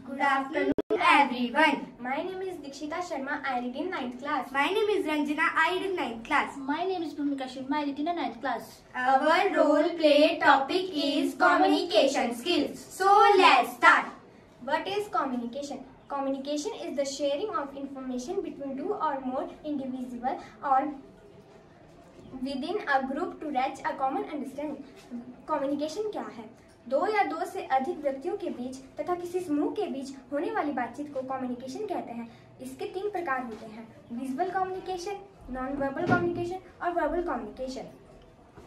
Good afternoon, everyone. My name is Dikshita Sharma. I read in 9th class. My name is Ranjana. I read in 9th class. My name is Bhumika Sharma. I read in 9th class. Our role play topic is communication skills. So let's start. What is communication? Communication is the sharing of information between two or more individuals or within a group to reach a common understanding. Communication क्या है? दो या दो से अधिक व्यक्तियों के बीच तथा किसी समूह के बीच होने वाली बातचीत को कम्युनिकेशन कहते हैं। इसके 3 प्रकार होते हैं: visual communication, non verbal communication और verbal communication.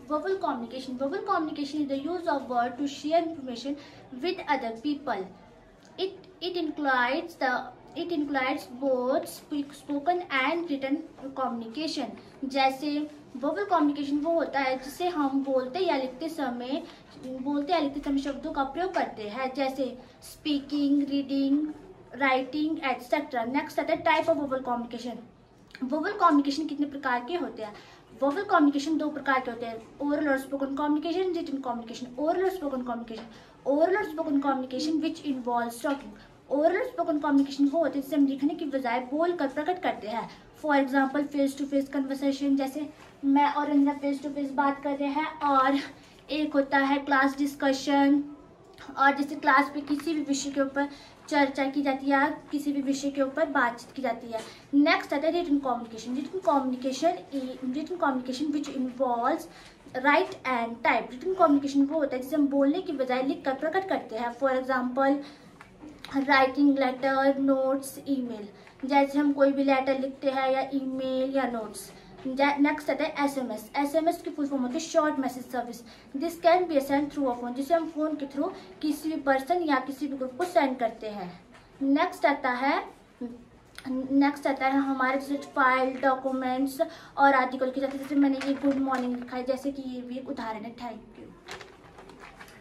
Verbal communication. Verbal communication is the use of words to share information with other people. It includes both spoken and written communication. जैसे verbal communication वो होता है जिसे हम बोलते या लिखते समय शब्दों का प्रयोग करते हैं, जैसे speaking, reading, writing etcetera. Next आता है type of verbal communication. Verbal communication कितने प्रकार के होते हैं? वर्बल कम्युनिकेशन 2 प्रकार के होते हैं: ओरल और spoken communication, written communication. Oral और स्पोकन कम्युनिकेशन। ओरल और spoken communication which involves talking. Oral और स्पोकन कम्युनिकेशन वो होते हैं जिसे हम लिखने की बजाय बोलकर प्रकट करते हैं। For example face to face conversation, जैसे मैं और रंजना फेस टू फेस बात कर रहे हैं। और एक होता है क्लास डिस्कशन, और जैसे क्लास पे किसी भी विषय के ऊपर चर्चा की जाती है, किसी भी विषय के ऊपर बातचीत की जाती है। नेक्स्ट आता है written communication. Written communication which involves write and type. Written communication वो होता है जिसे हम बोलने की बजाय लिख कर प्रकट करते हैं। For example writing letter, notes, email. जैसे हम कोई भी लेटर लिखते हैं या ईमेल या नोट्स। नेक्स्ट आता है SMS। SMS की फुल फॉर्म होती है short message service. This can be send through a phone, जिसे हम फोन के थ्रू किसी भी पर्सन या किसी भी ग्रुप को सेंड करते हैं। नेक्स्ट आता है हमारे जैसे फाइल, डॉक्यूमेंट्स और आर्टिकल की जाती है। जैसे मैंने ये गुड मॉर्निंग लिखा है, जैसे कि ये भी एक उदाहरण है। Thank you.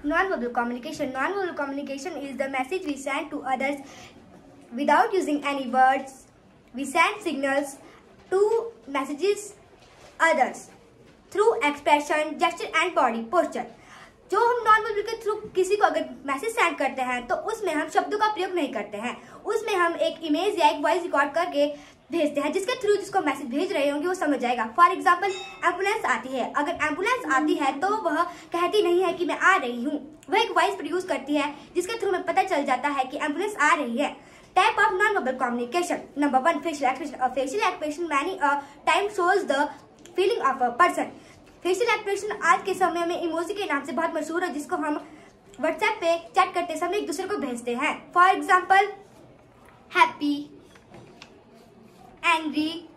Non-verbal communication. Non-verbal communication is the message we send to others without using any words. We send signals to messages others through expression, gesture and body posture. जो हम नॉन वर्बल के through किसी को अगर message send करते हैं तो उसमें हम शब्दों का प्रयोग नहीं करते हैं। उसमें हम एक इमेज या एक वॉइस रिकॉर्ड करके भेजते हैं, जिसके थ्रू जिसको मैसेज भेज रहे होंगे वो समझ जाएगा। फॉर एग्जाम्पल एम्बुलेंस आती है। अगर एम्बुलेंस आती है तो वह कहती नहीं है कि मैं आ रही हूँ, वह एक वॉइस प्रोड्यूस करती है जिसके थ्रू हमें पता चल जाता है कि एम्बुलेंस आ रही है। Type of non-verbal communication. Number 1, facial expression. A facial expression many time shows the feeling of a person. Facial expression आज के समय में इमोजी के नाम से बहुत मशहूर है, जिसको हम व्हाट्सएप पे चैट करते समय एक दूसरे को भेजते हैं। For example happy, angry,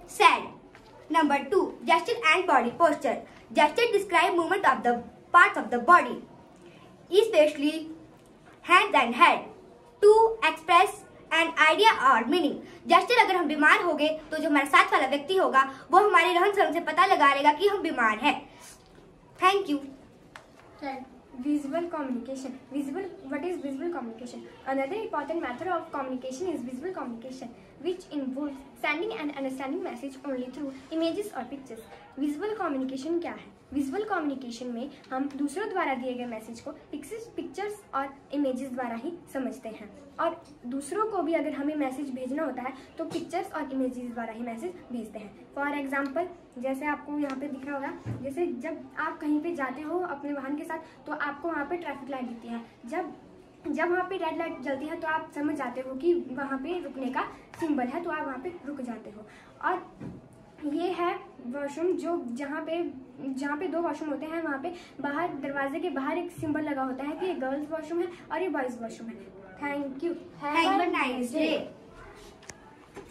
sad. Number 2, gesture and body posture. Gesture describe movement of the parts of the body, especially hands and head, to express an idea or meaning. Gesture अगर हम बीमार हो गए तो जो हमारे साथ वाला व्यक्ति होगा वो हमारे रहन सहन से पता लगा लेगा कि हम बीमार हैं। Thank you. Visual communication. What is visual communication? Another important method of communication is visual communication, which involves sending and understanding message only through images or pictures. Visual communication क्या है? विजुअल कम्युनिकेशन में हम दूसरों द्वारा दिए गए message को pictures और इमेजेस द्वारा ही समझते हैं, और दूसरों को भी अगर हमें मैसेज भेजना होता है तो पिक्चर्स और इमेजेस द्वारा ही मैसेज भेजते हैं। फॉर एग्जांपल जैसे आपको यहाँ पे दिख रहा होगा, जैसे जब आप कहीं पे जाते हो अपने वाहन के साथ तो आपको वहाँ पे ट्रैफिक लाइट दिखती है। जब वहाँ पे रेड लाइट जलती है तो आप समझ जाते हो कि वहाँ पे रुकने का सिंबल है, तो आप वहाँ पे रुक जाते हो। और ये है वॉशरूम, जो जहाँ पे 2 वॉशरूम होते हैं, वहाँ पे बाहर दरवाजे के बाहर एक सिंबल लगा होता है कि ये गर्ल्स वॉशरूम है और ये बॉयज वॉशरूम है। Thank you. Have a nice day.